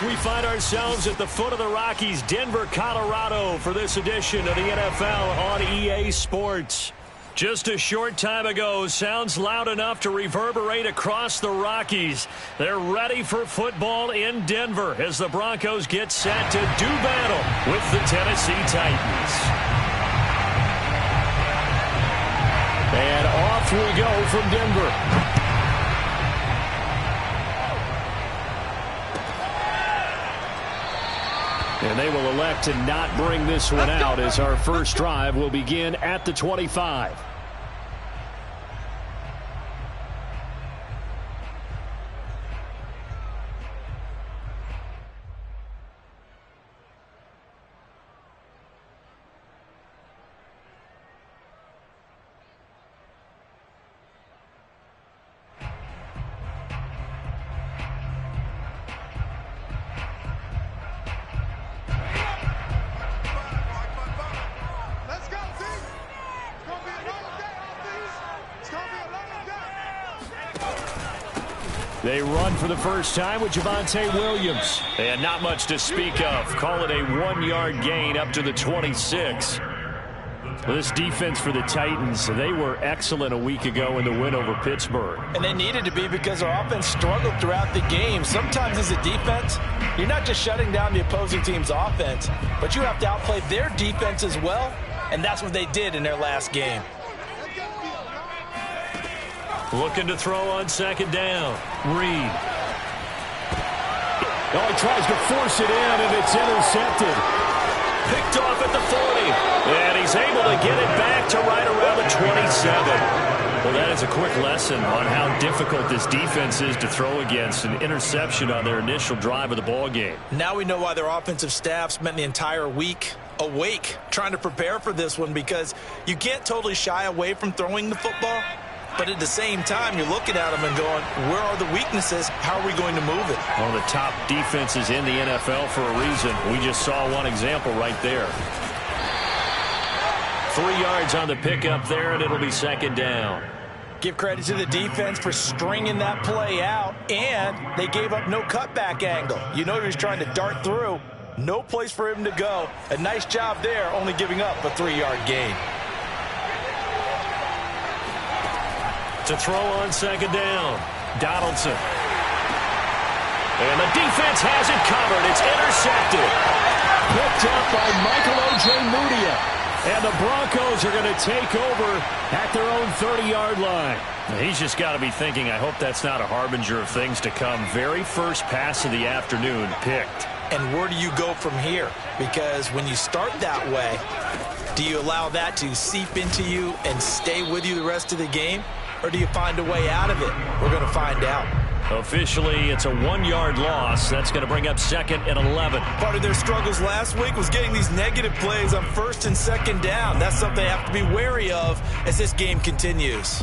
We find ourselves at the foot of the Rockies, Denver, Colorado, for this edition of the NFL on EA Sports. Just a short time ago, sounds loud enough to reverberate across the Rockies. They're ready for football in Denver as the Broncos get set to do battle with the Tennessee Titans. And off we go from Denver. And they will elect to not bring this one out as our first drive will begin at the 25. They run for the first time with Javonte Williams. And not much to speak of. Call it a 1-yard gain up to the 26. Well, this defense for the Titans, they were excellent a week ago in the win over Pittsburgh. And they needed to be because our offense struggled throughout the game. Sometimes as a defense, you're not just shutting down the opposing team's offense, but you have to outplay their defense as well, and that's what they did in their last game. Looking to throw on second down. Reed. Oh, he tries to force it in, and it's intercepted. Picked off at the 40. And he's able to get it back to right around the 27. Well, that is a quick lesson on how difficult this defense is to throw against. An interception on their initial drive of the ball game. Now we know why their offensive staff spent the entire week awake trying to prepare for this one, because you can't totally shy away from throwing the football. But at the same time, you're looking at them and going, where are the weaknesses? How are we going to move it? One of the top defenses in the NFL for a reason. We just saw one example right there. 3 yards on the pickup there, and it'll be second down. Give credit to the defense for stringing that play out, and they gave up no cutback angle. You know he was trying to dart through. No place for him to go. A nice job there, only giving up a 3-yard gain. To throw on second down, Donaldson. And the defense has it covered. It's intercepted. Picked up by Michael Ojemudia. And the Broncos are going to take over at their own 30-yard line. He's just got to be thinking, I hope that's not a harbinger of things to come. Very first pass of the afternoon picked. And where do you go from here? Because when you start that way, do you allow that to seep into you and stay with you the rest of the game? Or do you find a way out of it? We're going to find out. Officially, it's a 1-yard loss. That's going to bring up second and 11. Part of their struggles last week was getting these negative plays on first and second down. That's something they have to be wary of as this game continues.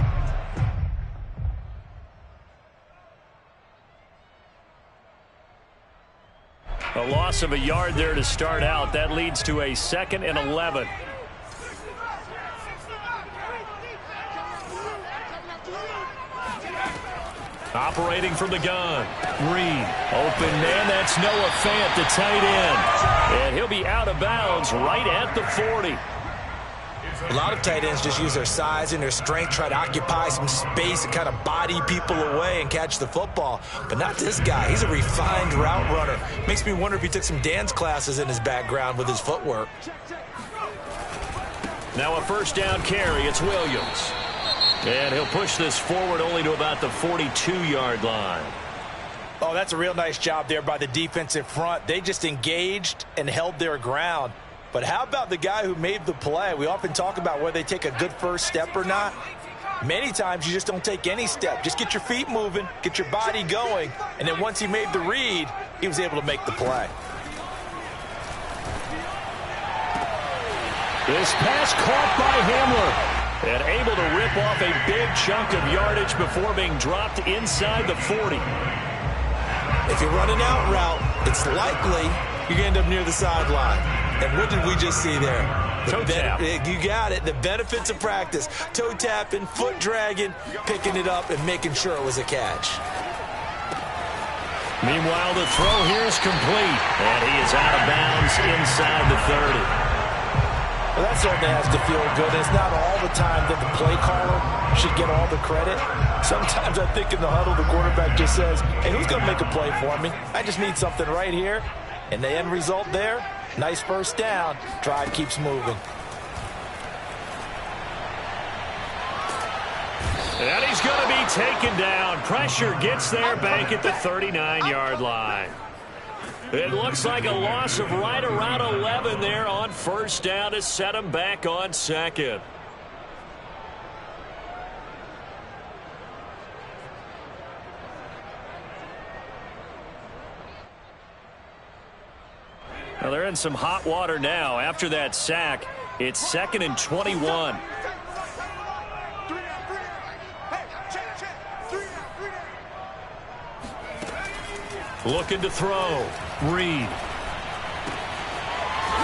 A loss of a yard there to start out. That leads to a second and 11. Operating from the gun. Reed. Open man. That's Noah Fant, the tight end. And he'll be out of bounds right at the 40. A lot of tight ends just use their size and their strength, try to occupy some space and kind of body people away and catch the football. But not this guy. He's a refined route runner. Makes me wonder if he took some dance classes in his background with his footwork. Now a first down carry. It's Williams. And he'll push this forward only to about the 42-yard line. Oh, that's a real nice job there by the defensive front. They just engaged and held their ground. But how about the guy who made the play? We often talk about whether they take a good first step or not. Many times you just don't take any step. Just get your feet moving, get your body going, and then once he made the read, he was able to make the play. This pass caught by Hamler. And able to rip off a big chunk of yardage before being dropped inside the 40. If you're running out route, it's likely you're going to end up near the sideline. And what did we just see there? Toe tap. You got it. The benefits of practice. Toe tapping, foot dragging, picking it up, and making sure it was a catch. Meanwhile, the throw here is complete, and he is out of bounds inside the 30. Well, that certainly has to feel good. It's not all the time that the play caller should get all the credit. Sometimes I think in the huddle, the quarterback just says, hey, who's going to make a play for me? I just need something right here. And the end result there, nice first down. Drive keeps moving. And he's going to be taken down. Pressure gets there back at the 39-yard line. It looks like a loss of right around 11 there on first down to set him back on second. Well, they're in some hot water now. After that sack, it's 2nd and 21. Looking to throw. Reed.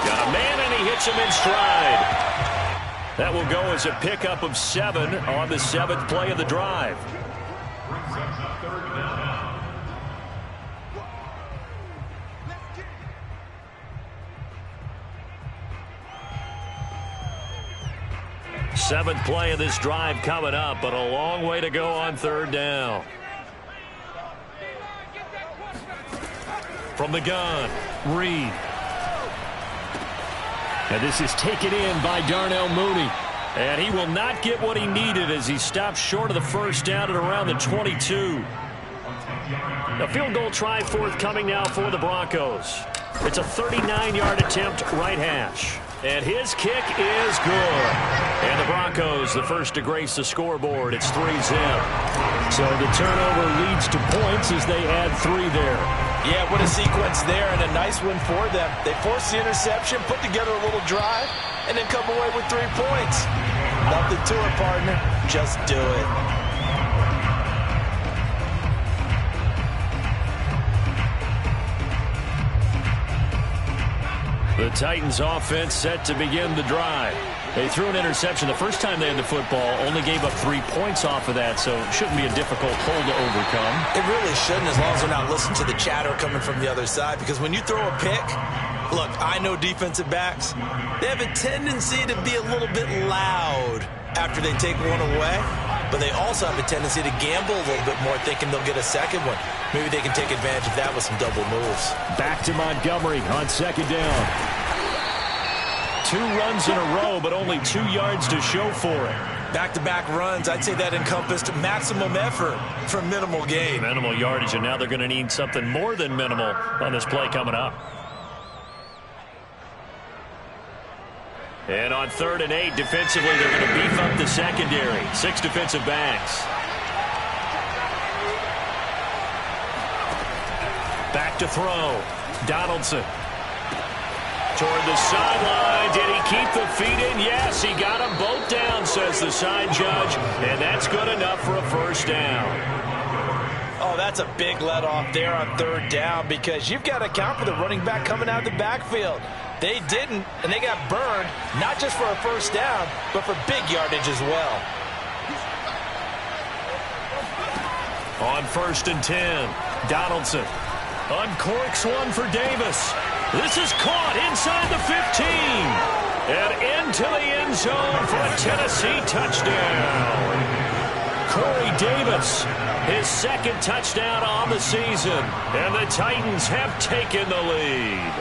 Got a man, and he hits him in stride. That will go as a pickup of 7 on the 7th play of the drive. Seventh play of this drive coming up, but a long way to go on third down. From the gun, Reed. And this is taken in by Darnell Mooney. And he will not get what he needed as he stops short of the first down at around the 22. A field goal try forthcoming now for the Broncos. It's a 39-yard attempt, right hash. And his kick is good. And the Broncos, the first to grace the scoreboard. It's 3-zip. So the turnover leads to points as they add 3 there. Yeah, what a sequence there, and a nice win for them. They forced the interception, put together a little drive, and then come away with 3 points. Nothing to it, partner. Just do it. The Titans offense set to begin the drive. They threw an interception the first time they had the football, only gave up 3 points off of that, so it shouldn't be a difficult hole to overcome. It really shouldn't, as long as they're not listening to the chatter coming from the other side, because when you throw a pick, look, I know defensive backs, they have a tendency to be a little bit loud after they take one away, but they also have a tendency to gamble a little bit more, thinking they'll get a second one. Maybe they can take advantage of that with some double moves. Back to Montgomery on second down. 2 runs in a row, but only 2 yards to show for it. Back-to-back runs, I'd say that encompassed maximum effort for minimal gain. Minimal yardage, and now they're going to need something more than minimal on this play coming up. And on 3rd and 8, defensively, they're going to beef up the secondary. 6 defensive backs. Back to throw. Donaldson. Toward the sideline. Did he keep the feet in? Yes, he got them both down, says the side judge. And that's good enough for a first down. Oh, that's a big let off there on 3rd down, because you've got to account for the running back coming out of the backfield. They didn't, and they got burned, not just for a first down, but for big yardage as well. On 1st and 10, Donaldson uncorks one for Davis. This is caught inside the 15 and into the end zone for a Tennessee touchdown. Corey Davis, his 2nd touchdown on the season, and the Titans have taken the lead.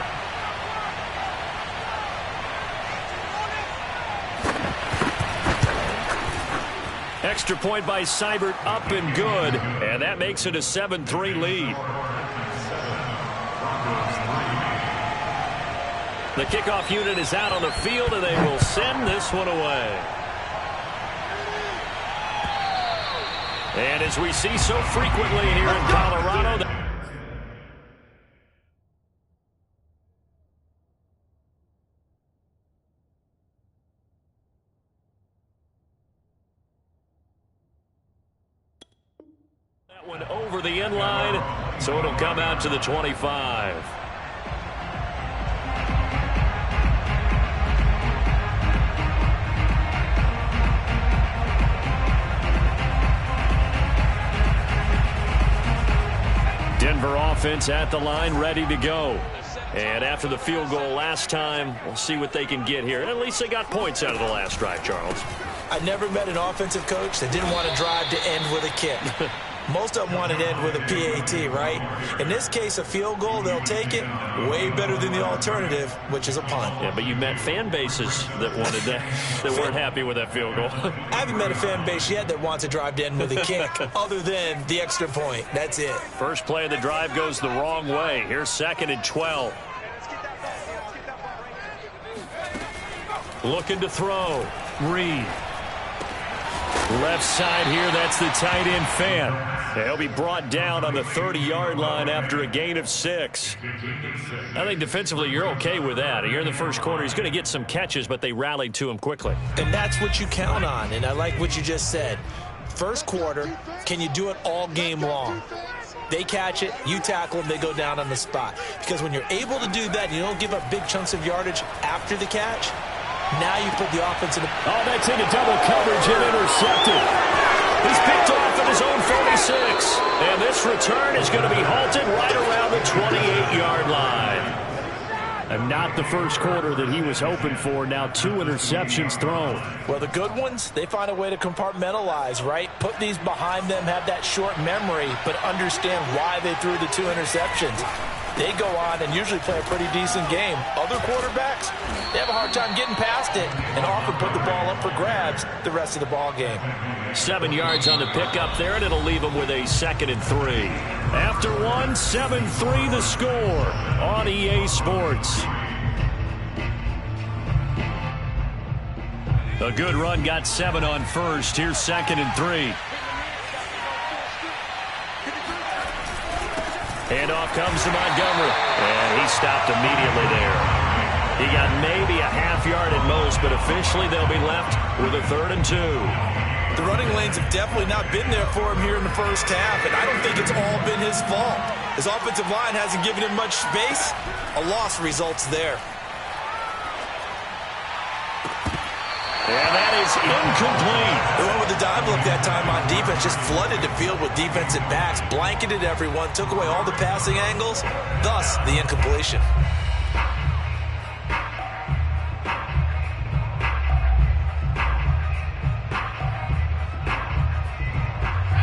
Extra point by Seibert, up and good, and that makes it a 7-3 lead. The kickoff unit is out on the field, and they will send this one away. And as we see so frequently here in Colorado, that one over the end line, so it'll come out to the 25. Denver offense at the line, ready to go. And after the field goal last time, we'll see what they can get here. At least they got points out of the last drive, Charles. I never met an offensive coach that didn't want to drive to end with a kick. Most of them wanted to end with a PAT, right? In this case, a field goal, they'll take it. Way better than the alternative, which is a punt. Yeah, but you met fan bases that wanted that, that weren't happy with that field goal. I haven't met a fan base yet that wants to drive to end with a kick, other than the extra point. That's it. First play of the drive goes the wrong way. Here's 2nd and 12. Looking to throw. Reed. Left side here, that's the tight end Fan. He'll be brought down on the 30-yard line after a gain of 6. I think defensively you're okay with that. Here in the first quarter, he's going to get some catches, but they rallied to him quickly. And that's what you count on, and I like what you just said. First quarter, can you do it all game long? They catch it, you tackle them, they go down on the spot. Because when you're able to do that, you don't give up big chunks of yardage after the catch. Now you put the offense in the... Oh, that's into double coverage and intercepted. He's picked off at his own 46. And this return is going to be halted right around the 28-yard line. And not the first quarter that he was hoping for. Now 2 interceptions thrown. Well, the good ones, they find a way to compartmentalize, right? Put these behind them, have that short memory, but understand why they threw the 2 interceptions. They go on and usually play a pretty decent game. Other quarterbacks, they have a hard time getting past it and often put the ball up for grabs the rest of the ball game. 7 yards on the pickup there, and it'll leave them with a 2nd and 3. After 1, 7-3 the score on EA Sports. A good run, got 7 on first. Here's 2nd and 3. Handoff comes to Montgomery, and he stopped immediately there. He got maybe a half yard at most, but officially they'll be left with a 3rd and 2. The running lanes have definitely not been there for him here in the first half, and I don't think it's all been his fault. His offensive line hasn't given him much space. A loss results there. And that is incomplete. The one with the dive look that time on defense just flooded the field with defensive backs, blanketed everyone, took away all the passing angles, thus the incompletion.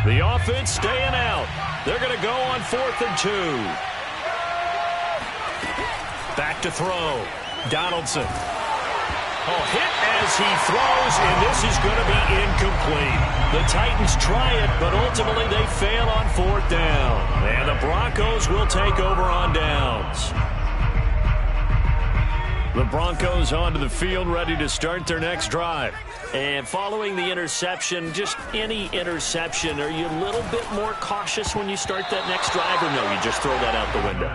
The offense staying out. They're going to go on 4th and 2. Back to throw. Donaldson. Oh, hit as he throws, and this is going to be incomplete. The Titans try it, but ultimately they fail on 4th down. And the Broncos will take over on downs. The Broncos onto the field, ready to start their next drive. And following the interception, just any interception, are you a little bit more cautious when you start that next drive, or no, you just throw that out the window?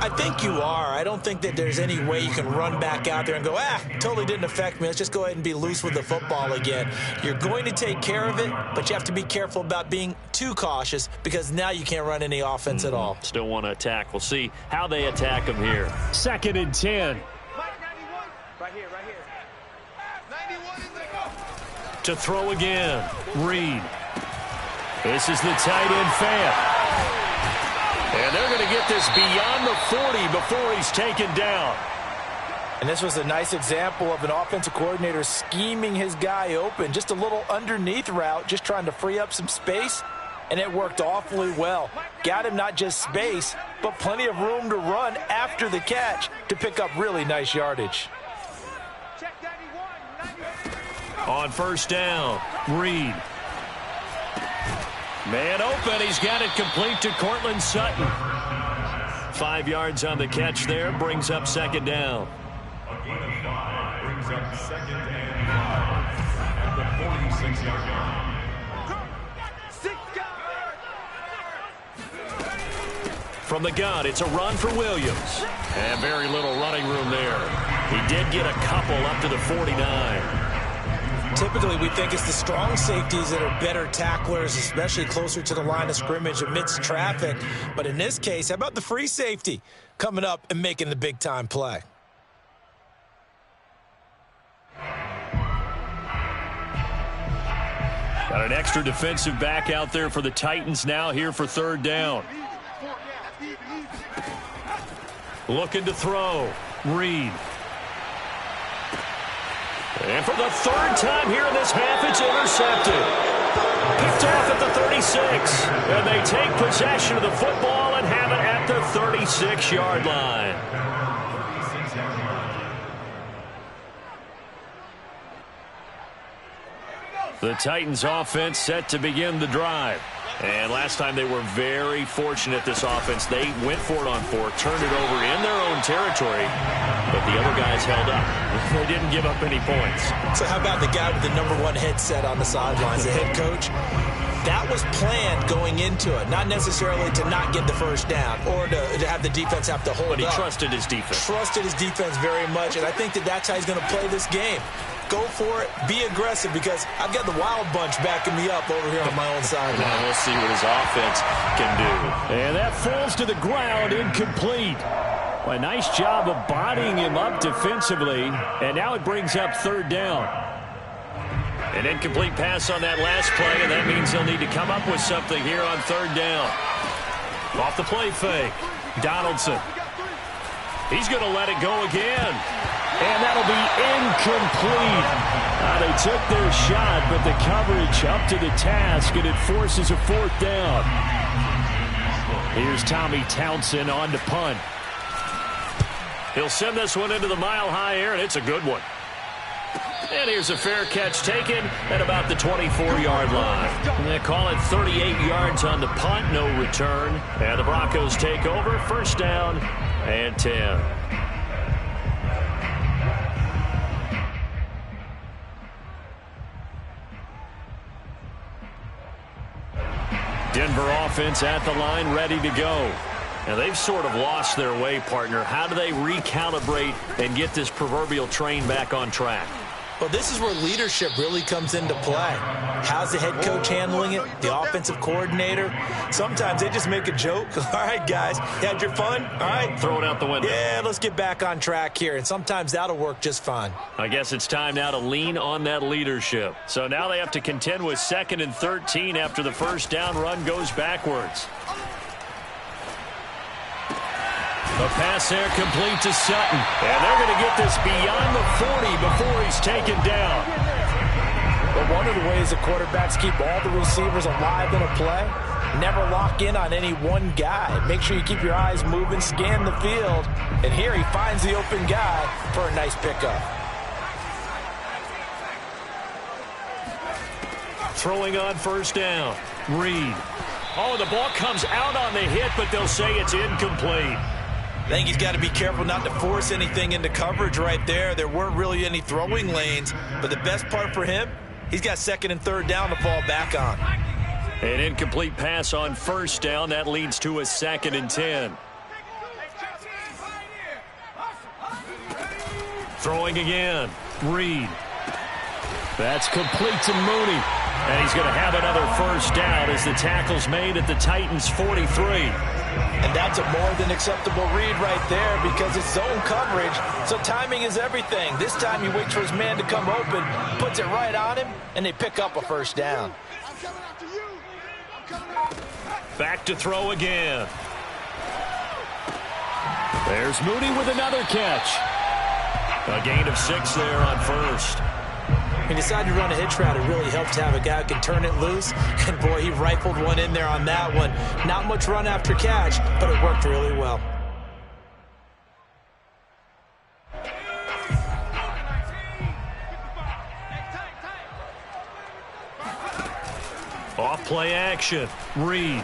I think you are. I don't think that there's any way you can run back out there and go, totally didn't affect me. Let's just go ahead and be loose with the football again. You're going to take care of it, but you have to be careful about being too cautious because now you can't run any offense at all. Still want to attack. We'll see how they attack them here. 2nd and 10. Right here. 91 is there. Go. To throw again. Reed. This is the tight end Fan. And they're going to get this beyond the 40 before he's taken down. And this was a nice example of an offensive coordinator scheming his guy open. Just a little underneath route, just trying to free up some space. And it worked awfully well. Got him not just space, but plenty of room to run after the catch to pick up really nice yardage. Check 91. On 1st down, Reed. Man open, he's got it complete to Cortland Sutton. 5 yards on the catch there, brings up 2nd down. A gain of 5 brings up 2nd and 5 at the 46-yard line. From the gun, it's a run for Williams. And very little running room there. He did get a couple up to the 49. Typically, we think it's the strong safeties that are better tacklers, especially closer to the line of scrimmage amidst traffic. But in this case, how about the free safety coming up and making the big-time play? Got an extra defensive back out there for the Titans now here for 3rd down. Looking to throw. Reed. And for the third time here in this half, it's intercepted. Picked off at the 36. And they take possession of the football and have it at the 36-yard line. The Titans offense set to begin the drive. And last time they were very fortunate, this offense. They went for it on fourth, turned it over in their own territory, but the other guys held up. They didn't give up any points. So how about the guy with the #1 headset on the sidelines, the head coach? That was planned going into it, not necessarily to not get the first down or to have the defense have to hold up. But he trusted his defense. Trusted his defense very much, and I think that's how he's going to play this game. Go for it. Be aggressive, because I've got the wild bunch backing me up over here on my own side. Now we'll see what his offense can do. And that falls to the ground, incomplete. A nice job of bodying him up defensively, and now it brings up third down. An incomplete pass on that last play, and that means he'll need to come up with something here on third down. Off the play fake, Donaldson. He's going to let it go again. And that'll be incomplete. They took their shot, but the coverage up to the task, and it forces a fourth down. Here's Tommy Townsend on to punt. He'll send this one into the mile-high air, and it's a good one. And here's a fair catch taken at about the 24-yard line. And they call it 38 yards on the punt, no return. And the Broncos take over, first down and 10. Denver offense at the line, ready to go. And they've sort of lost their way, partner. How do they recalibrate and get this proverbial train back on track? Well, this is where leadership really comes into play. How's the head coach handling it? The offensive coordinator? Sometimes they just make a joke. All right, guys, you had your fun? All right. Throw it out the window. Yeah, let's get back on track here. And sometimes that'll work just fine. I guess it's time now to lean on that leadership. So now they have to contend with 2nd and 13 after the first down run goes backwards. The pass there complete to Sutton. And they're going to get this beyond the 40 before he's taken down. But one of the ways the quarterbacks keep all the receivers alive in a play, never lock in on any one guy. Make sure you keep your eyes moving, scan the field. And here he finds the open guy for a nice pickup. Throwing on first down. Reed. Oh, the ball comes out on the hit, but they'll say it's incomplete. I think he's got to be careful not to force anything into coverage right there. There weren't really any throwing lanes, but the best part for him, he's got 2nd and 3rd down to fall back on. An incomplete pass on first down. That leads to a 2nd and 10. Throwing again. Reed. That's complete to Mooney. And he's going to have another first down as the tackle's made at the Titans' 43. And that's a more than acceptable read right there, because it's zone coverage, so timing is everything. This time he waits for his man to come open, puts it right on him, and they pick up a first down. Back to throw again. There's Mooney with another catch. A gain of 6 there on first. He decided to run a hitch route. It really helped to have a guy who can turn it loose. And, boy, he rifled one in there on that one. Not much run after catch, but it worked really well. Off play action. Reed.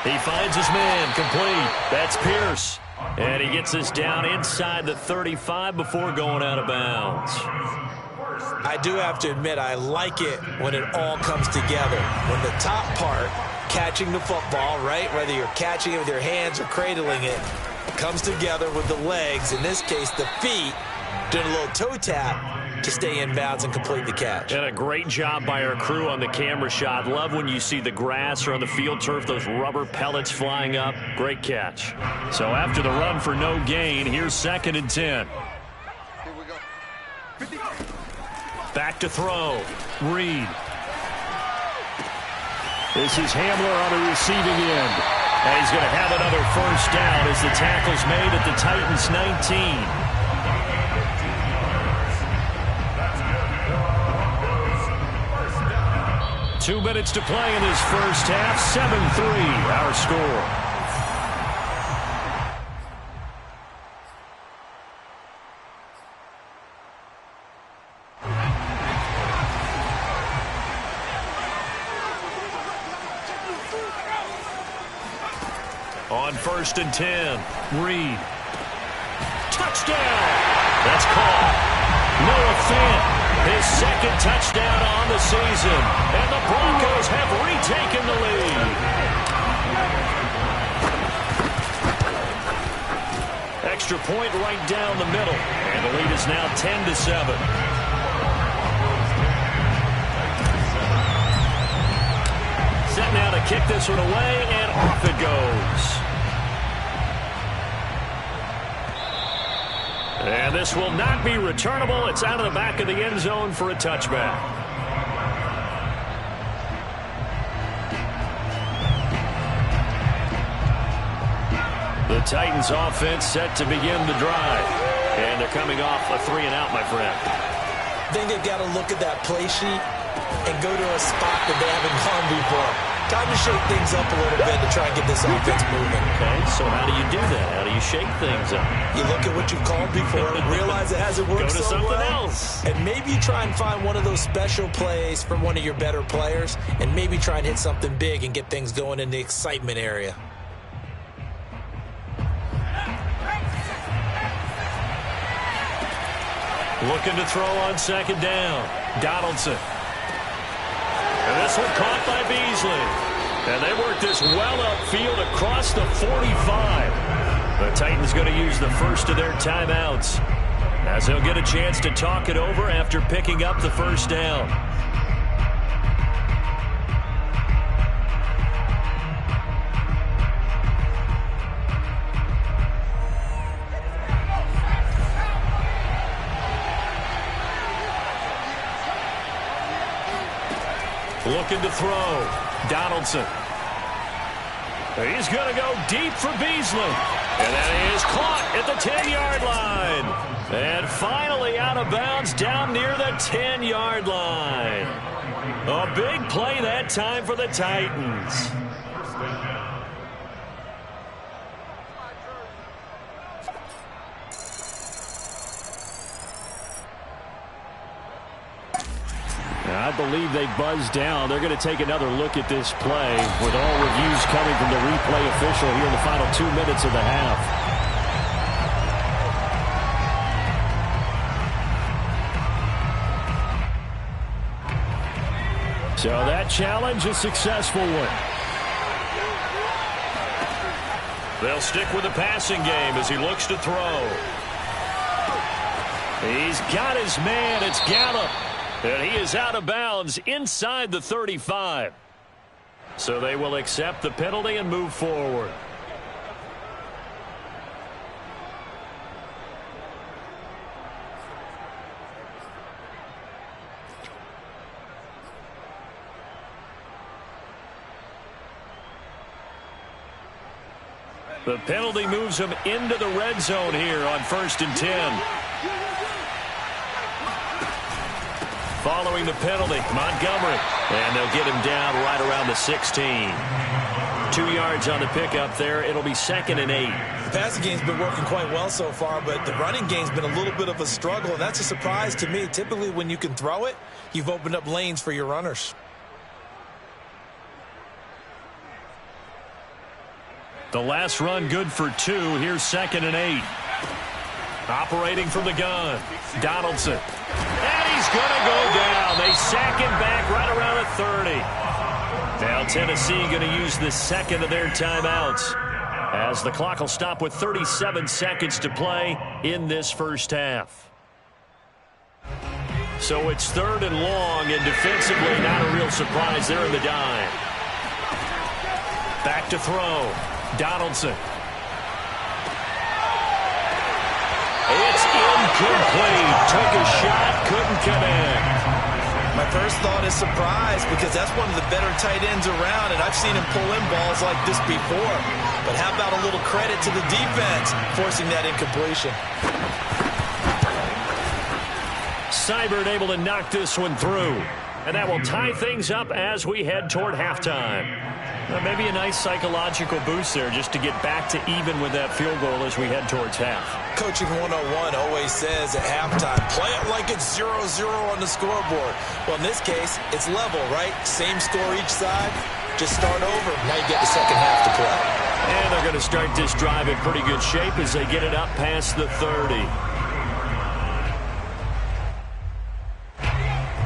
He finds his man. Complete. That's Pierce. And he gets us down inside the 35 before going out of bounds. I do have to admit, I like it when it all comes together. When the top part, catching the football, right, whether you're catching it with your hands or cradling it, comes together with the legs, in this case the feet, doing a little toe tap to stay in bounds and complete the catch. And a great job by our crew on the camera shot. Love when you see the grass or on the field turf, those rubber pellets flying up. Great catch. So after the run for no gain, here's 2nd and 10. Back to throw. Reed. This is Hamler on the receiving end. And he's going to have another first down as the tackle's made at the Titans' 19. Two minutes to play in this first half. 7-3, our score. On 1st and 10, Reed. Touchdown! That's caught. Noah Fant, his second touchdown on the season. And the Broncos have retaken the lead. Extra point right down the middle. And the lead is now 10-7. Set now to kick this one away, and off it goes. And this will not be returnable. It's out of the back of the end zone for a touchback. The Titans offense set to begin the drive. And they're coming off a 3-and-out, my friend. I think they've got to look at that play sheet and go to a spot that they haven't gone before. Time to shake things up a little bit to try and get this offense moving. Okay, so how do you do that? How do you shake things up? You look at what you've called before, realize it hasn't worked Go to so something well, else. and maybe you try and find one of those special plays from one of your better players, and maybe try and hit something big and get things going in the excitement area. Looking to throw on 2nd down. Donaldson. And this one caught by Beasley. And they work this well upfield across the 45. The Titans going to use the first of their timeouts, as they'll get a chance to talk it over after picking up the first down. Looking to throw. Donaldson. He's going to go deep for Beasley. And that is caught at the 10-yard line. And finally out of bounds down near the 10-yard line. A big play that time for the Titans. I believe they buzzed down. They're going to take another look at this play with all reviews coming from the replay official here in the final 2 minutes of the half. So that challenge, a successful one. They'll stick with the passing game as he looks to throw. He's got his man. It's Gallup. And he is out of bounds inside the 35. So they will accept the penalty and move forward. The penalty moves him into the red zone here on 1st and 10. Following the penalty, Montgomery. And they'll get him down right around the 16. 2 yards on the pickup there. It'll be 2nd and 8. The passing game's been working quite well so far, but the running game's been a little bit of a struggle, and that's a surprise to me. Typically, when you can throw it, you've opened up lanes for your runners. The last run good for 2. Here's 2nd and 8. Operating from the gun. Donaldson. And he's going to go down. They sack him back right around the 30. Now Tennessee going to use the second of their timeouts, as the clock will stop with 37 seconds to play in this first half. So it's 3rd and long, and defensively not a real surprise there in the dime. Back to throw. Donaldson. It's incomplete. Took a shot, couldn't connect. My first thought is surprise because that's one of the better tight ends around, and I've seen him pull in balls like this before. But how about a little credit to the defense forcing that incompletion? Seibert able to knock this one through. And that will tie things up as we head toward halftime. Maybe a nice psychological boost there just to get back to even with that field goal as we head towards half. Coaching 101 always says at halftime, play it like it's 0-0 on the scoreboard. Well, in this case, it's level, right? Same score each side. Just start over. Now you get the second half to play. And they're going to start this drive in pretty good shape as they get it up past the 30.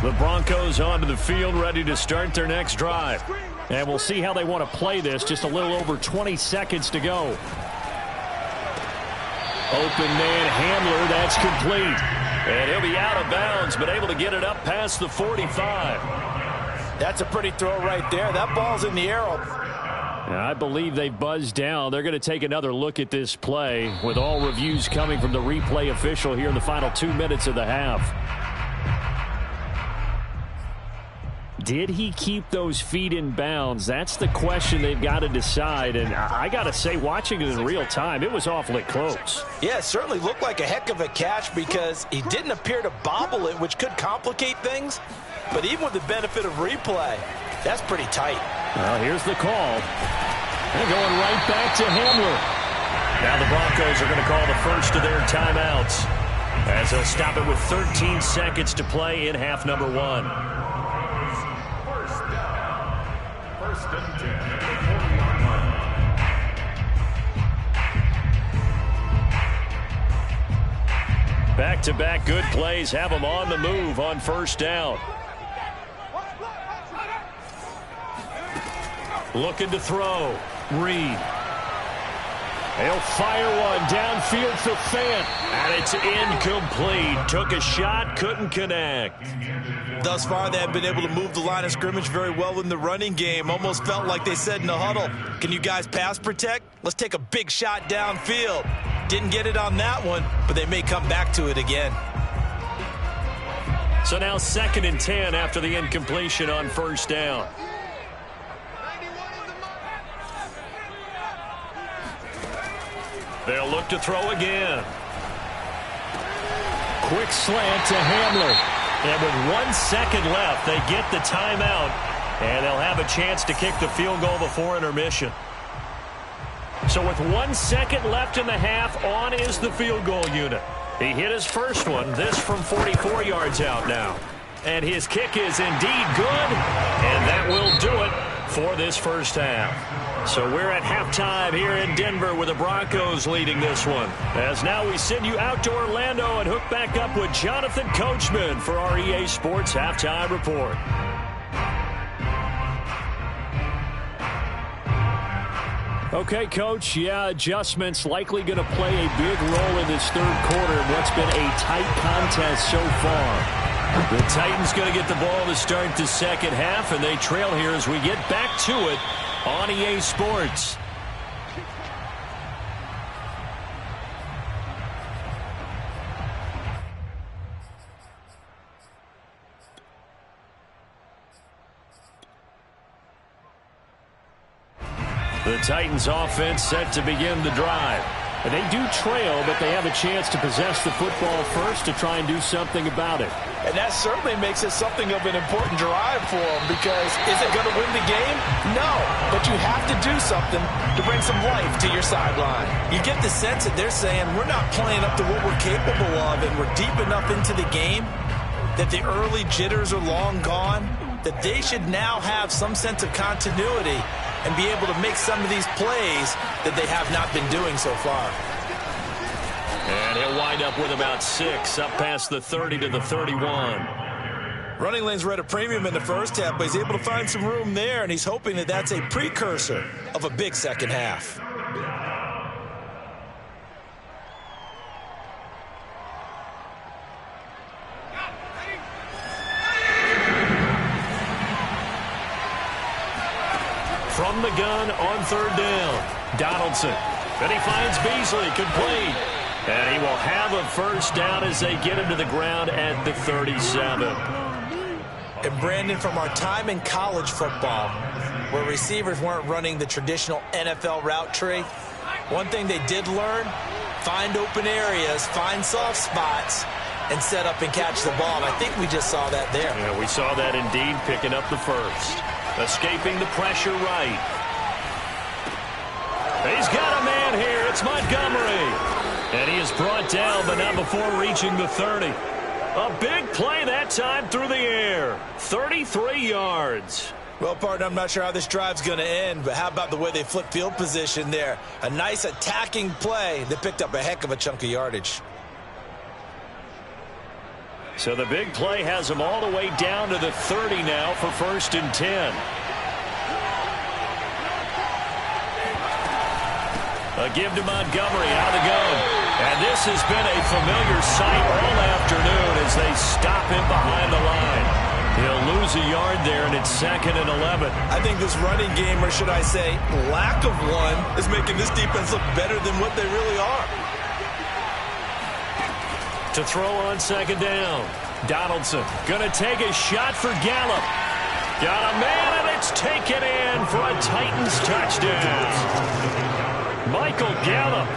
The Broncos onto the field, ready to start their next drive. And we'll see how they want to play this. Just a little over 20 seconds to go. Open man Hamler, that's complete. And he'll be out of bounds, but able to get it up past the 45. That's a pretty throw right there. That ball's in the air. I believe they buzzed down. They're going to take another look at this play with all reviews coming from the replay official here in the final 2 minutes of the half. Did he keep those feet in bounds? That's the question they've got to decide. And I got to say, watching it in real time, it was awfully close. Yeah, it certainly looked like a heck of a catch because he didn't appear to bobble it, which could complicate things. But even with the benefit of replay, that's pretty tight. Well, here's the call. They're going right back to Hamler. Now the Broncos are going to call the first of their timeouts as they'll stop it with 13 seconds to play in half number 1. Back-to-back good plays have them on the move on first down. Looking to throw. Reed. He'll fire one downfield for Fant. And it's incomplete. Took a shot, couldn't connect. Thus far, they have been able to move the line of scrimmage very well in the running game. Almost felt like they said in the huddle, can you guys pass protect? Let's take a big shot downfield. Didn't get it on that one, but they may come back to it again. So now 2nd and 10 after the incompletion on first down. They'll look to throw again. Quick slant to Hamler. And with 1 second left, they get the timeout. And they'll have a chance to kick the field goal before intermission. So with 1 second left in the half, on is the field goal unit. He hit his first one, this from 44 yards out now. And his kick is indeed good, and that will do it for this first half. So we're at halftime here in Denver with the Broncos leading this one. As now we send you out to Orlando and hook back up with Jonathan Coachman for our EA Sports Halftime Report. Okay, Coach, yeah, adjustments likely going to play a big role in this third quarter in what's been a tight contest so far. The Titans going to get the ball to start the second half, and they trail here as we get back to it on EA Sports. The Titans offense set to begin the drive. And they do trail, but they have a chance to possess the football first to try and do something about it. And that certainly makes it something of an important drive for them because is it going to win the game? No, but you have to do something to bring some life to your sideline. You get the sense that they're saying we're not playing up to what we're capable of and we're deep enough into the game that the early jitters are long gone, that they should now have some sense of continuity and be able to make some of these plays that they have not been doing so far. And he'll wind up with about 6, up past the 30 to the 31. Running lanes were at a premium in the first half, but he's able to find some room there, and he's hoping that that's a precursor of a big second half. From the gun on third down, Donaldson. Then he finds Beasley, complete. And he will have a first down as they get him to the ground at the 37. And Brandon, from our time in college football, where receivers weren't running the traditional NFL route tree, one thing they did learn, find open areas, find soft spots, and set up and catch the ball. And I think we just saw that there. Yeah, we saw that indeed, picking up the first. Escaping the pressure right. He's got a man here. It's Montgomery. And he is brought down, but not before reaching the 30. A big play that time through the air. 33 yards. Well, partner, I'm not sure how this drive's going to end, but how about the way they flip field position there? A nice attacking play that picked up a heck of a chunk of yardage. So the big play has them all the way down to the 30 now for 1st and 10. A give to Montgomery out of the gun. And this has been a familiar sight all afternoon as they stop him behind the line. He'll lose a yard there, and it's 2nd and 11. I think this running game, or should I say lack of one, is making this defense look better than what they really are. To throw on 2nd down. Donaldson going to take a shot for Gallup. Got a man, and it's taken in for a Titans touchdown. Michael Gallup,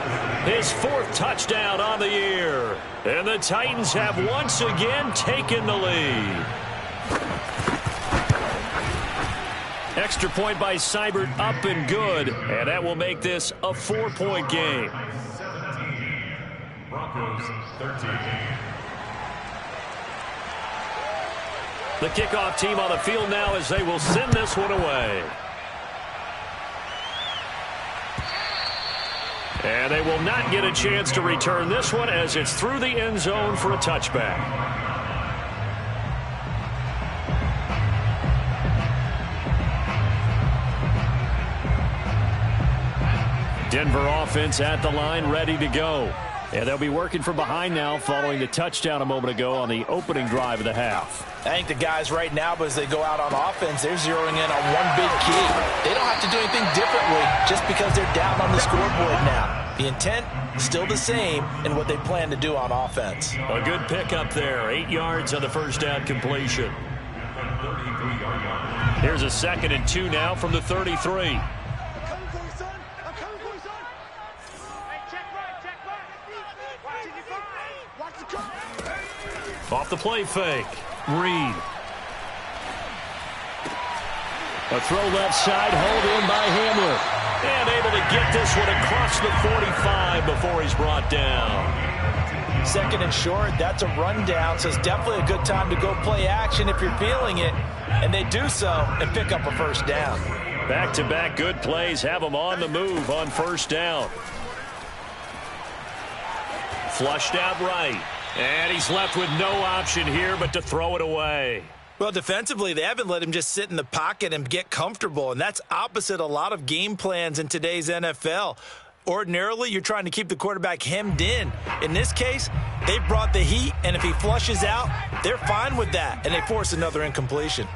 his 4th touchdown on the year. And the Titans have once again taken the lead. Extra point by Seibert, up and good. And that will make this a 4-point game. 17. Broncos 13. The kickoff team on the field now as they will send this one away. And they will not get a chance to return this one as it's through the end zone for a touchback. Denver offense at the line, ready to go. And they'll be working from behind now following the touchdown a moment ago on the opening drive of the half. I think the guys right now, as they go out on offense, they're zeroing in on one big key. They don't have to do anything differently just because they're down on the scoreboard now. The intent, still the same in what they plan to do on offense. A good pickup there. 8 yards on the first down completion. Here's a 2nd and 2 now from the 33. Off the play fake. Reed. A throw left side, hold in by Hamler. And able to get this one across the 45 before he's brought down. 2nd and short, that's a rundown, so it's definitely a good time to go play action if you're feeling it. And they do so and pick up a 1st down. Back-to-back good plays have them on the move on 1st down. Flushed out right. And he's left with no option here but to throw it away. Well, defensively, they haven't let him just sit in the pocket and get comfortable, and that's opposite a lot of game plans in today's NFL. Ordinarily, you're trying to keep the quarterback hemmed in. In this case, they brought the heat, and if he flushes out, they're fine with that, and they force another incompletion.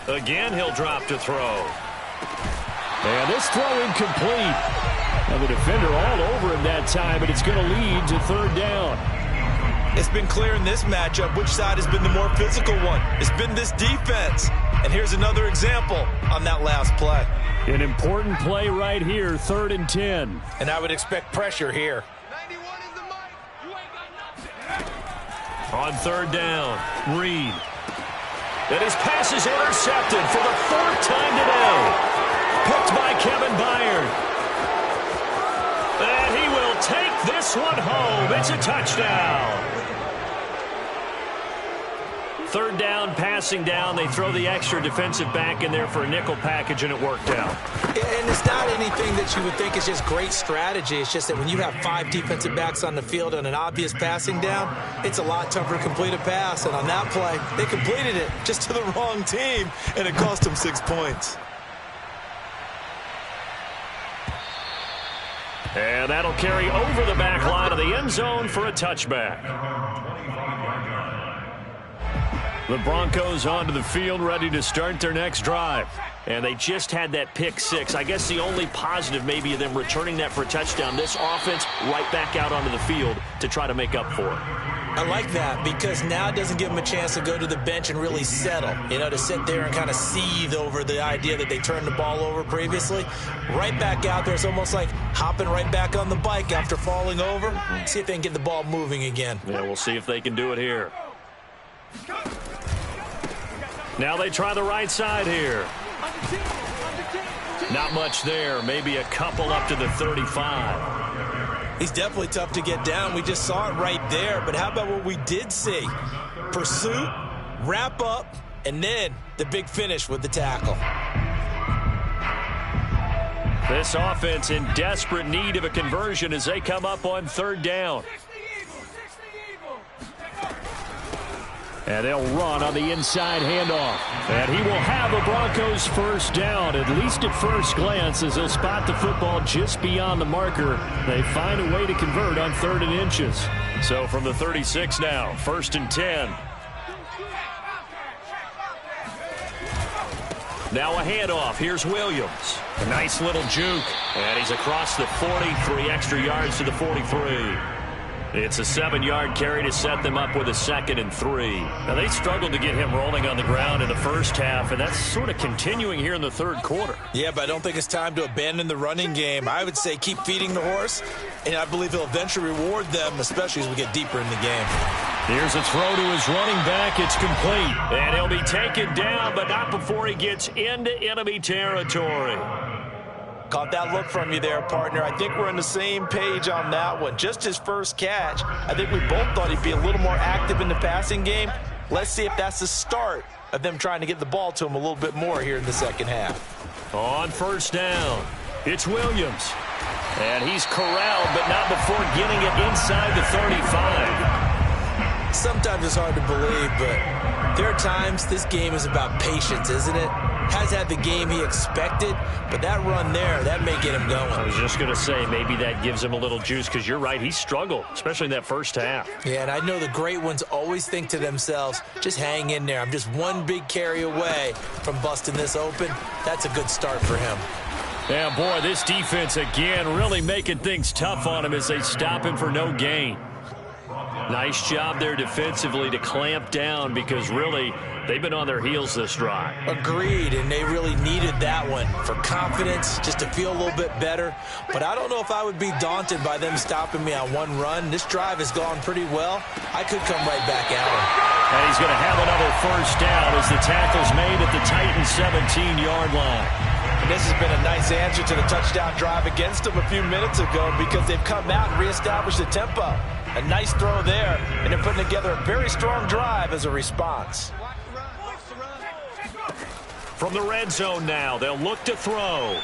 Again, he'll drop to throw. And this throw incomplete. And the defender all over him that time, but it's going to lead to 3rd down. It's been clear in this matchup which side has been the more physical one. It's been this defense. And here's another example on that last play. An important play right here, 3rd and 10. And I would expect pressure here. 91 is the mic. You ain't got nothing. On 3rd down, Reed. And his pass is intercepted for the 4th time today. Picked by Kevin Byard. And he will take this one home. It's a touchdown. 3rd down, passing down. They throw the extra defensive back in there for a nickel package, and it worked out. And it's not anything that you would think is just great strategy. It's just that when you have 5 defensive backs on the field on an obvious passing down, it's a lot tougher to complete a pass. And on that play, they completed it just to the wrong team, and it cost them 6 points. And that'll carry over the back line of the end zone for a touchback. The Broncos onto the field, ready to start their next drive. And they just had that pick six. I guess the only positive maybe of them returning that for a touchdown. This offense right back out onto the field to try to make up for it. I like that because now it doesn't give them a chance to go to the bench and really settle, to sit there and kind of seethe over the idea that they turned the ball over previously. Right back out there. It's almost like hopping right back on the bike after falling over. See if they can get the ball moving again. Yeah, we'll see if they can do it here. Now they try the right side here. Not much there. Maybe a couple up to the 35. He's definitely tough to get down. We just saw it right there. But how about what we did see? Pursuit, wrap up, and then the big finish with the tackle. This offense in desperate need of a conversion as they come up on third down. And they'll run on the inside handoff. And he will have a Broncos first down, at least at first glance, as they'll spot the football just beyond the marker. They find a way to convert on 3rd and inches. So from the 36 now, 1st and 10. Now a handoff. Here's Williams. A nice little juke. And he's across the 40, 3 extra yards to the 43. It's a 7-yard carry to set them up with a 2nd and 3. Now, they struggled to get him rolling on the ground in the first half, and that's sort of continuing here in the 3rd quarter. Yeah, but I don't think it's time to abandon the running game. I would say keep feeding the horse, and I believe he'll eventually reward them, especially as we get deeper in the game. Here's a throw to his running back. It's complete. And he'll be taken down, but not before he gets into enemy territory. Caught that look from you there, partner. I think we're on the same page on that one. Just his first catch. I think we both thought he'd be a little more active in the passing game. Let's see if that's the start of them trying to get the ball to him a little bit more here in the second half. On first down, it's Williams. And he's corralled, but not before getting it inside the 35. Sometimes it's hard to believe, but there are times this game is about patience, isn't it? Has had the game he expected, but that run there, that may get him going. I was just going to say, maybe that gives him a little juice, because you're right, he struggled, especially in that first half. Yeah, and I know the great ones always think to themselves, just hang in there. I'm just one big carry away from busting this open. That's a good start for him. Yeah, boy, this defense again really making things tough on him as they stop him for no gain. Nice job there defensively to clamp down, because really they've been on their heels this drive. Agreed, and they really needed that one for confidence, just to feel a little bit better. But I don't know if I would be daunted by them stopping me on one run. This drive has gone pretty well. I could come right back at him. And he's going to have another first down as the tackle's made at the Titans' 17-yard line. And this has been a nice answer to the touchdown drive against them a few minutes ago, because they've come out and reestablished the tempo. A nice throw there, and they're putting together a very strong drive as a response. From the red zone now, they'll look to throw.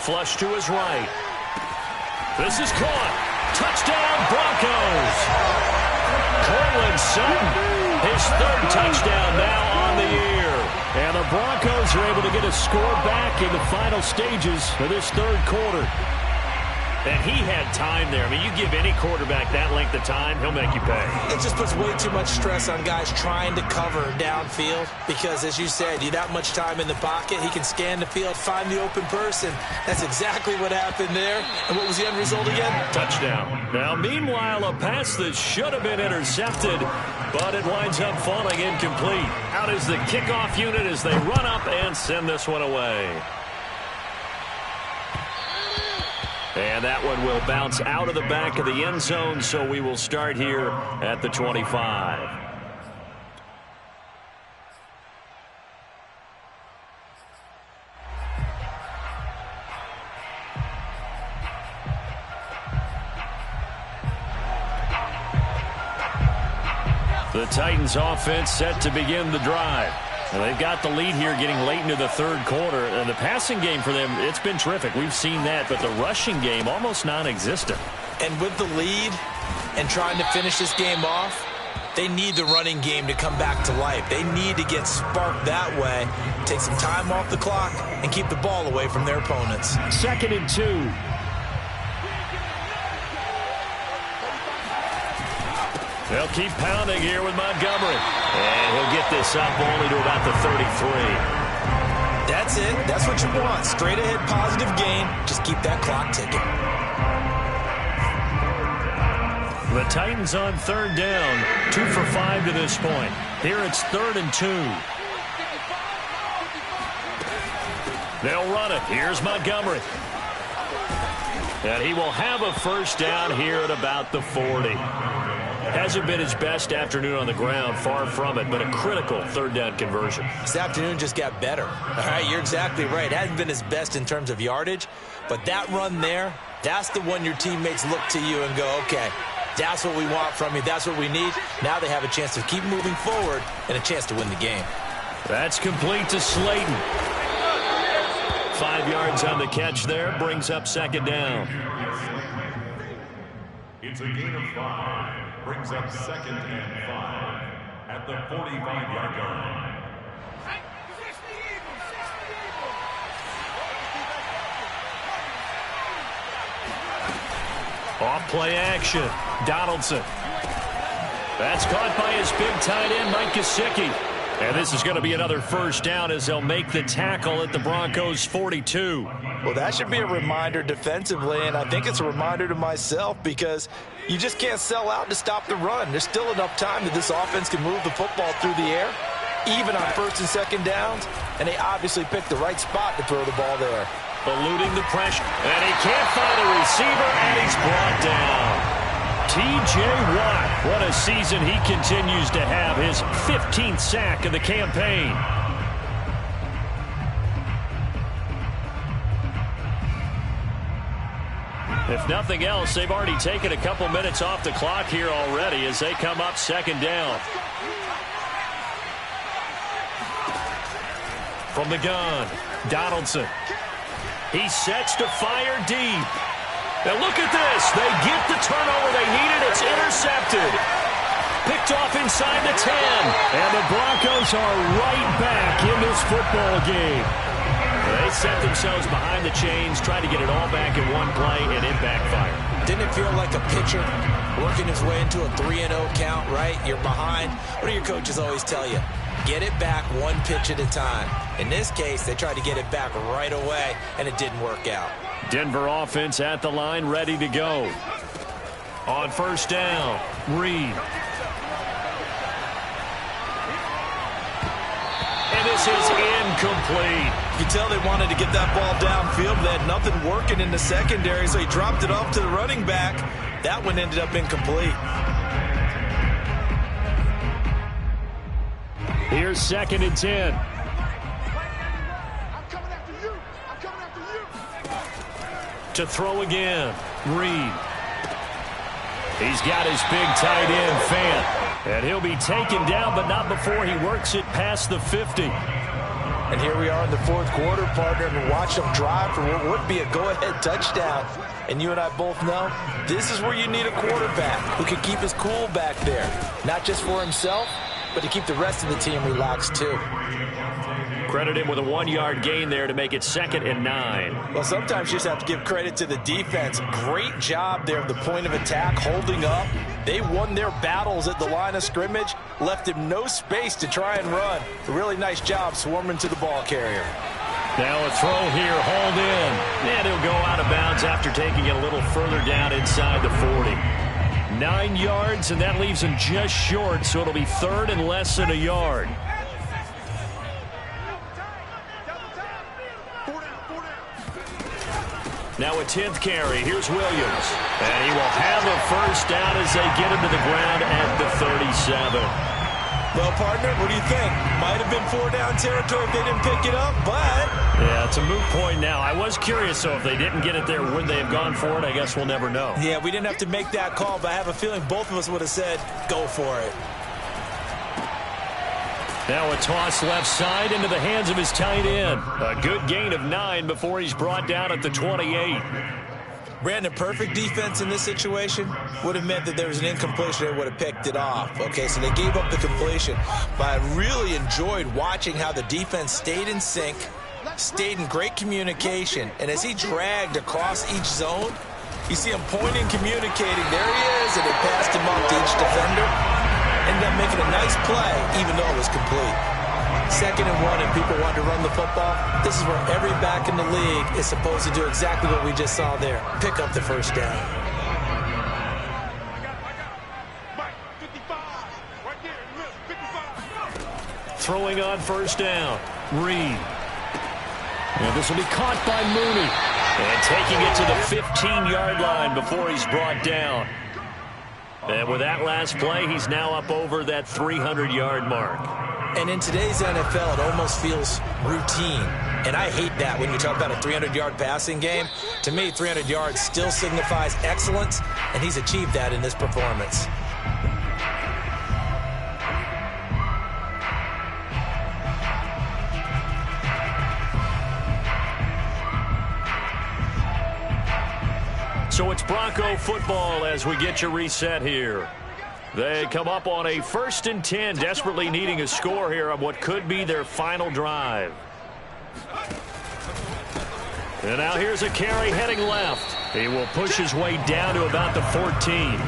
Flush to his right. This is caught. Touchdown, Broncos. Cortland Sutton, his 3rd touchdown now on the year. And the Broncos are able to get a score back in the final stages of this 3rd quarter. And he had time there. I mean, you give any quarterback that length of time, he'll make you pay. It just puts way too much stress on guys trying to cover downfield, because, as you said, you that much time in the pocket, he can scan the field, find the open person. That's exactly what happened there. And what was the end result again? Touchdown. Now, meanwhile, a pass that should have been intercepted, but it winds up falling incomplete. Out is the kickoff unit as they run up and send this one away. And that one will bounce out of the back of the end zone, so we will start here at the 25. The Titans offense set to begin the drive. And they've got the lead here getting late into the 3rd quarter. And the passing game for them, it's been terrific. We've seen that, but the rushing game almost non-existent. And with the lead and trying to finish this game off, they need the running game to come back to life. They need to get sparked that way, take some time off the clock, and keep the ball away from their opponents. 2nd and 2. They'll keep pounding here with Montgomery. And he'll get this up only to about the 33. That's it. That's what you want. Straight ahead positive gain. Just keep that clock ticking. The Titans on third down. 2 for 5 to this point. Here it's 3rd and 2. They'll run it. Here's Montgomery. And he will have a first down here at about the 40. Hasn't been his best afternoon on the ground, far from it, but a critical third down conversion. This afternoon just got better. All right, you're exactly right. Hasn't been his best in terms of yardage, but that run there, that's the one your teammates look to you and go, okay, that's what we want from you. That's what we need. Now they have a chance to keep moving forward and a chance to win the game. That's complete to Slayton. 5 yards on the catch there, brings up second down. It's a gain of 5. Brings up 2nd and 5 at the 45-yard line. Off play action. Donaldson. That's caught by his big tight end, Mike Gesicki. And this is going to be another first down as they'll make the tackle at the Broncos' 42. Well, that should be a reminder defensively, and I think it's a reminder to myself because you just can't sell out to stop the run. There's still enough time that this offense can move the football through the air, even on 1st and 2nd downs, and they obviously picked the right spot to throw the ball there. Eluding the pressure, and he can't find a receiver, and he's brought down. T.J. Watt, what a season he continues to have, his 15th sack of the campaign. If nothing else, they've already taken a couple minutes off the clock here already as they come up second down. From the gun, Donaldson. He sets to fire deep. Now look at this. They get the turnover they needed. It's intercepted. Picked off inside the 10. And the Broncos are right back in this football game. They set themselves behind the chains, tried to get it all back in one play, and it backfired. Didn't it feel like a pitcher working his way into a 3-0 count, right? You're behind. What do your coaches always tell you? Get it back one pitch at a time. In this case, they tried to get it back right away, and it didn't work out. Denver offense at the line, ready to go. On first down, Reed. And this is incomplete. You can tell they wanted to get that ball downfield. They had nothing working in the secondary, so he dropped it off to the running back. That one ended up incomplete. Here's 2nd and 10. To throw again, Reed. He's got his big tight end, Fant. And he'll be taken down, but not before he works it past the 50. And here we are in the 4th quarter, partner, and watch them drive for what would be a go-ahead touchdown. And you and I both know this is where you need a quarterback who can keep his cool back there. Not just for himself, but to keep the rest of the team relaxed too. Credit him with a 1-yard gain there to make it 2nd and 9. Well, sometimes you just have to give credit to the defense. Great job there at the point of attack, holding up. They won their battles at the line of scrimmage, left him no space to try and run. A really nice job swarming to the ball carrier. Now a throw here, hauled in. And he'll go out of bounds after taking it a little further down inside the 40. 9 yards, and that leaves him just short, so it'll be 3rd and less than a yard. Now a 10th carry. Here's Williams. And he will have a first down as they get him to the ground at the 37. Well, partner, what do you think? Might have been 4-down territory if they didn't pick it up, but... Yeah, it's a moot point now. I was curious, so if they didn't get it there, would they have gone for it? I guess we'll never know. Yeah, we didn't have to make that call, but I have a feeling both of us would have said, go for it. Now a toss left side into the hands of his tight end. A good gain of 9 before he's brought down at the 28. Brandon, perfect defense in this situation would have meant that there was an incompletion. They would have picked it off. Okay, so they gave up the completion. But I really enjoyed watching how the defense stayed in sync, stayed in great communication. And as he dragged across each zone, You see him pointing, communicating. There he is, and they passed him off to each defender. Ended up making a nice play, even though it was complete. 2nd and 1, and people want to run the football. This is where every back in the league is supposed to do exactly what we just saw there. Pick up the first down. Throwing on first down. Reed. And this will be caught by Mooney. And taking it to the 15-yard line before he's brought down. And with that last play, he's now up over that 300-yard mark. And in today's NFL, it almost feels routine. And I hate that when you talk about a 300-yard passing game. To me, 300 yards still signifies excellence, and he's achieved that in this performance. So it's Bronco football as we get you reset here. They come up on a 1st and 10, desperately needing a score here on what could be their final drive. And now here's a carry heading left. He will push his way down to about the 14.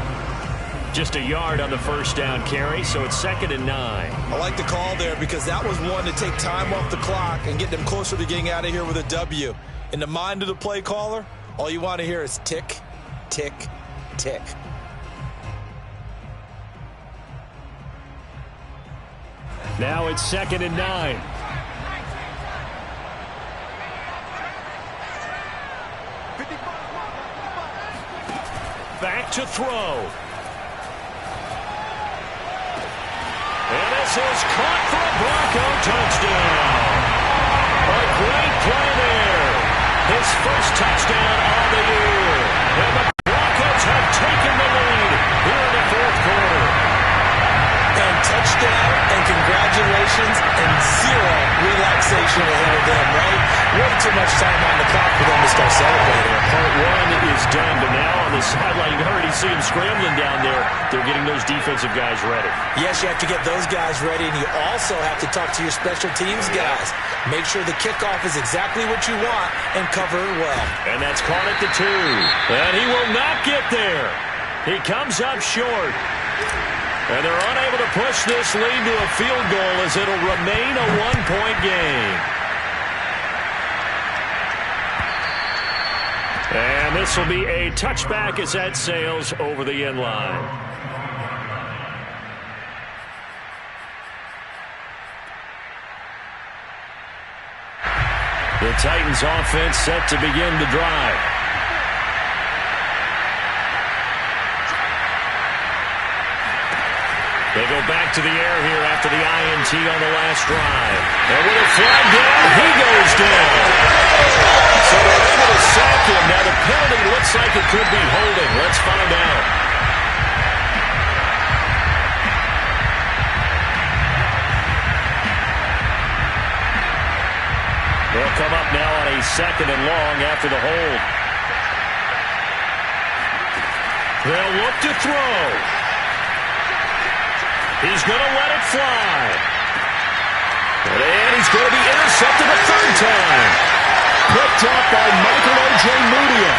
Just a yard on the first down carry, so it's 2nd and 9. I like the call there because that was one to take time off the clock and get them closer to getting out of here with a W. In the mind of the play caller, all you want to hear is tick, tick, tick. Now it's 2nd and 9. Back to throw. And this is caught for a Bronco touchdown. A great play there. His first touchdown of the year. And the Broncos have taken the lead here in the 4th quarter. And touchdown and congratulations and zero relaxation ahead of them, right? Way too much time on the clock for them to start celebrating. Part 1 is done, but now on the sideline, you can already see them scrambling down there. They're getting those defensive guys ready. Yes, you have to get those guys ready, and you also have to talk to your special teams guys. Make sure the kickoff is exactly what you want and cover it well. And that's caught at the 2. And he will not get there. He comes up short. And they're unable to push this lead to a field goal as it'll remain a 1-point game. And this will be a touchback as that sails over the end line. The Titans offense set to begin the drive. They go back to the air here after the INT on the last drive. And with a flag down, he goes down. So they're able to sack him. Now the penalty looks like it could be holding. Let's find out. They'll come up now on a 2nd and long after the hold. They'll look to throw. He's going to let it fly. And he's going to be intercepted a 3rd time. Picked up by Michael Ojemudia.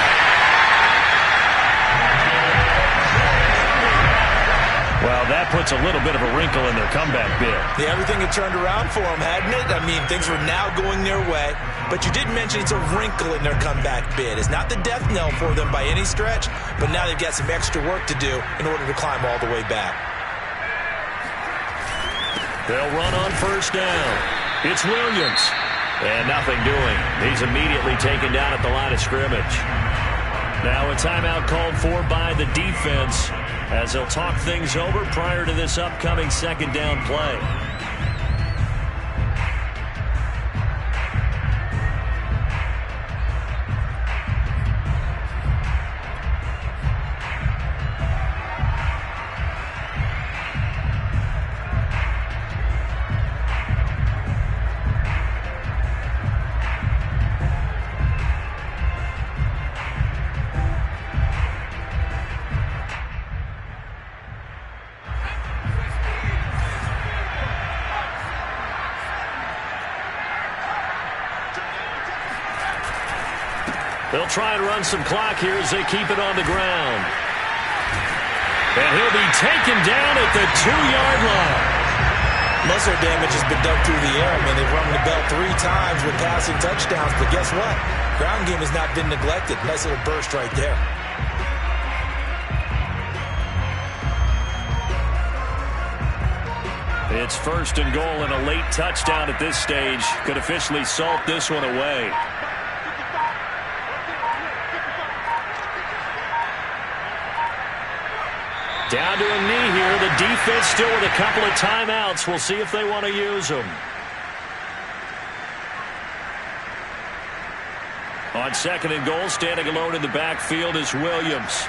Well, that puts a little bit of a wrinkle in their comeback bid. Yeah, everything had turned around for them, hadn't it? I mean, things were now going their way. But you did mention it's a wrinkle in their comeback bid. It's not the death knell for them by any stretch, but now they've got some extra work to do in order to climb all the way back. They'll run on first down. It's Williams. And nothing doing. He's immediately taken down at the line of scrimmage. Now a timeout called for by the defense as they'll talk things over prior to this upcoming 2nd down play. They'll try and run some clock here as they keep it on the ground. And he'll be taken down at the 2-yard line. Most of their damage has been done through the air. I mean, they've rung the bell 3 times with passing touchdowns. But guess what? Ground game has not been neglected. Nice little burst right there. It's 1st and goal, and a late touchdown at this stage could officially salt this one away. Down to a knee here. The defense still with a couple of timeouts. We'll see if they want to use them. On 2nd and goal, standing alone in the backfield is Williams.